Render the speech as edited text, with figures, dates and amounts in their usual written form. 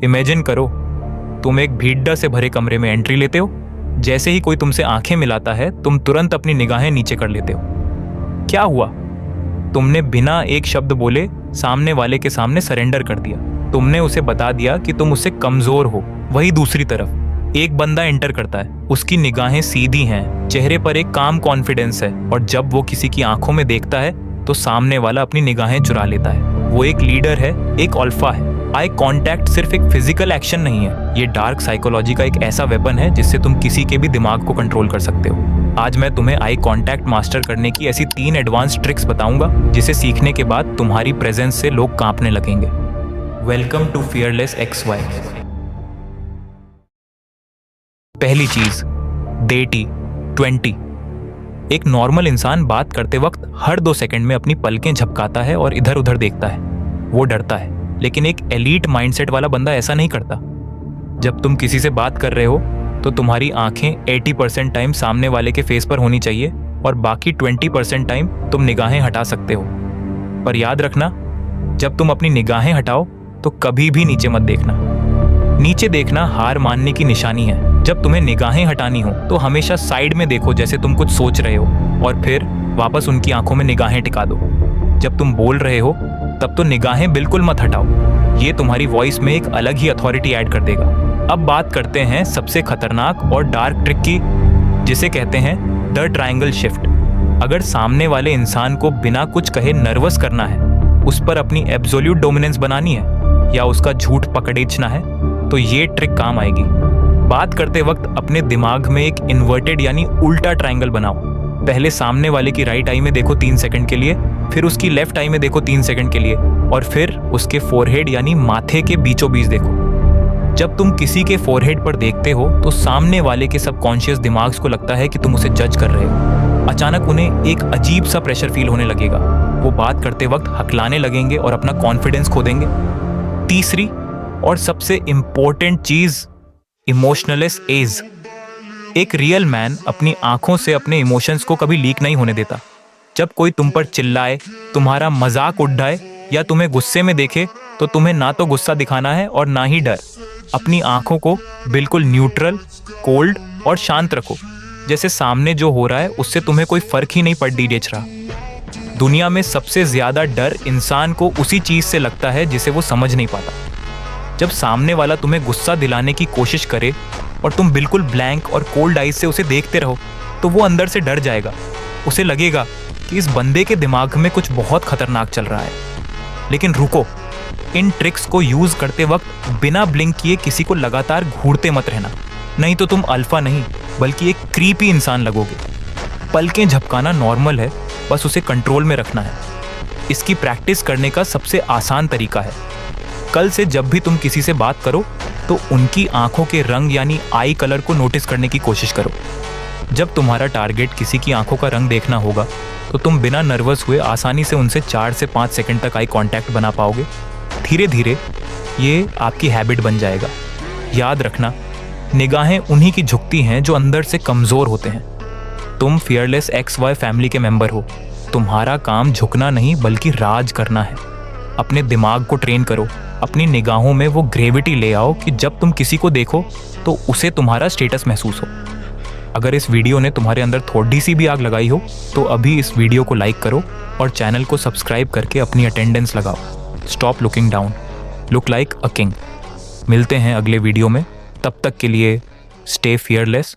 Imagine करो, तुम एक भीड़ से भरे कमरे में एंट्री लेते हो। जैसे ही कोई तुमसे आंखें मिलाता है, तुम तुरंत अपनी निगाहें नीचे कर लेते हो। क्या हुआ? तुमने बिना एक शब्द बोले सामने वाले के सामने सरेंडर कर दिया। तुमने उसे बता दिया कि तुम उससे कमजोर हो। वही दूसरी तरफ एक बंदा एंटर करता है, उसकी निगाहें सीधी हैं, चेहरे पर एक काम कॉन्फिडेंस है, और जब वो किसी की आंखों में देखता है तो सामने वाला अपनी निगाहें चुरा लेता है। वो एक लीडर है, एक अल्फा है। आई कांटेक्ट सिर्फ एक फिजिकल एक्शन नहीं है, ये डार्क साइकोलॉजी का एक ऐसा वेपन है जिससे तुम किसी के भी दिमाग को कंट्रोल कर सकते हो। आज मैं तुम्हें आई कांटेक्ट मास्टर करने की ऐसी 3 एडवांस ट्रिक्स बताऊंगा जिसे सीखने के बाद तुम्हारी प्रेजेंस से लोग कांपने लगेंगे। Welcome to fearless XY। पहली चीज, डेटी 20। एक नॉर्मल इंसान बात करते वक्त हर 2 सेकंड में अपनी पलकें झपकाता है और इधर उधर देखता है। वो डरता है, लेकिन एक एलीट माइंडसेट वाला बंदा ऐसा नहीं करता। जब तुम किसी से बात कर रहे हो तो तुम्हारी आंखें 80% टाइम सामने वाले के फेस पर होनी चाहिए और बाकी 20% टाइम तुम निगाहें हटा सकते हो। पर याद रखना, जब तुम अपनी निगाहें हटाओ तो कभी भी नीचे मत देखना। नीचे देखना हार मानने की निशानी है। जब तुम्हें निगाहें हटानी हो तो हमेशा साइड में देखो, जैसे तुम कुछ सोच रहे हो, और फिर वापस उनकी आंखों में निगाहें टिका दो। जब तुम बोल रहे हो तब तो निगाहें बिल्कुल मत हटाओ, ये तुम्हारी वॉइस में एक अलग ही अथॉरिटी ऐड कर देगा। अब बात करते हैं सबसे खतरनाक और डार्क ट्रिक की, जिसे कहते हैं द ट्रायंगल शिफ्ट। अगर सामने वाले इंसान को बिना कुछ कहे नर्वस करना है, उस पर अपनी एब्सोल्यूट डोमिनेंस बनानी है, या उसका झूठ पकड़ेचना है, तो ये ट्रिक काम आएगी। बात करते वक्त अपने दिमाग में एक इन्वर्टेड यानी उल्टा ट्रायंगल बनाओ। पहले सामने वाले की राइट आई में देखो 3 सेकंड के लिए, फिर उसकी लेफ्ट आई में देखो 3 सेकंड के लिए, और फिर उसके फोरहेड यानी माथे के बीचों बीच देखो। जब तुम किसी के फोरहेड पर देखते हो तो सामने वाले के सबकॉन्शियस दिमाग को लगता है कि तुम उसे जज कर रहे हो। अचानक उन्हें एक अजीब सा प्रेशर फील होने लगेगा। वो बात करते वक्त हकलाने लगेंगे और अपना कॉन्फिडेंस खो देंगे। तीसरी और सबसे इंपॉर्टेंट चीज, इमोशनलेस एज। एक रियल मैन अपनी आंखों से अपने इमोशंस को कभी लीक नहीं होने देता। जब कोई तुम पर चिल्लाए, तुम्हारा मजाक उड़ाए या तुम्हें गुस्से में देखे, तो तुम्हें ना तो गुस्सा दिखाना है और ना ही डर। अपनी आंखों को बिल्कुल न्यूट्रल, कोल्ड और शांत रखो, जैसे सामने जो हो रहा है उससे तुम्हें कोई फर्क ही नहीं पड़ रहा। दुनिया में सबसे ज्यादा डर इंसान को उसी चीज से लगता है जिसे वो समझ नहीं पाता। जब सामने वाला तुम्हें गुस्सा दिलाने की कोशिश करे और तुम बिल्कुल ब्लैंक और कोल्ड आइज से उसे देखते रहो, तो वो अंदर से डर जाएगा। उसे लगेगा कि इस बंदे के दिमाग में कुछ बहुत खतरनाक चल रहा है। लेकिन रुको, इन ट्रिक्स को यूज करते वक्त बिना ब्लिंक किए किसी को लगातार घूरते मत रहना, नहीं तो तुम अल्फा नहीं बल्कि एक क्रीपी इंसान लगोगे। पलकें झपकाना नॉर्मल है, बस उसे कंट्रोल में रखना है। इसकी प्रैक्टिस करने का सबसे आसान तरीका है, कल से जब भी तुम किसी से बात करो तो उनकी आंखों के रंग यानी आई कलर को नोटिस करने की कोशिश करो। जब तुम्हारा टारगेट किसी की आंखों का रंग देखना होगा तो तुम बिना नर्वस हुए आसानी से उनसे 4 से 5 सेकंड तक आई कांटेक्ट बना पाओगे। धीरे धीरे ये आपकी हैबिट बन जाएगा। याद रखना, निगाहें उन्हीं की झुकती हैं जो अंदर से कमज़ोर होते हैं। तुम फियरलेस XY फैमिली के मेंबर हो। तुम्हारा काम झुकना नहीं बल्कि राज करना है। अपने दिमाग को ट्रेन करो, अपनी निगाहों में वो ग्रेविटी ले आओ कि जब तुम किसी को देखो तो उसे तुम्हारा स्टेटस महसूस हो। अगर इस वीडियो ने तुम्हारे अंदर थोड़ी सी भी आग लगाई हो तो अभी इस वीडियो को लाइक करो और चैनल को सब्सक्राइब करके अपनी अटेंडेंस लगाओ। Stop looking down, look like a king. मिलते हैं अगले वीडियो में, तब तक के लिए स्टे फियरलेस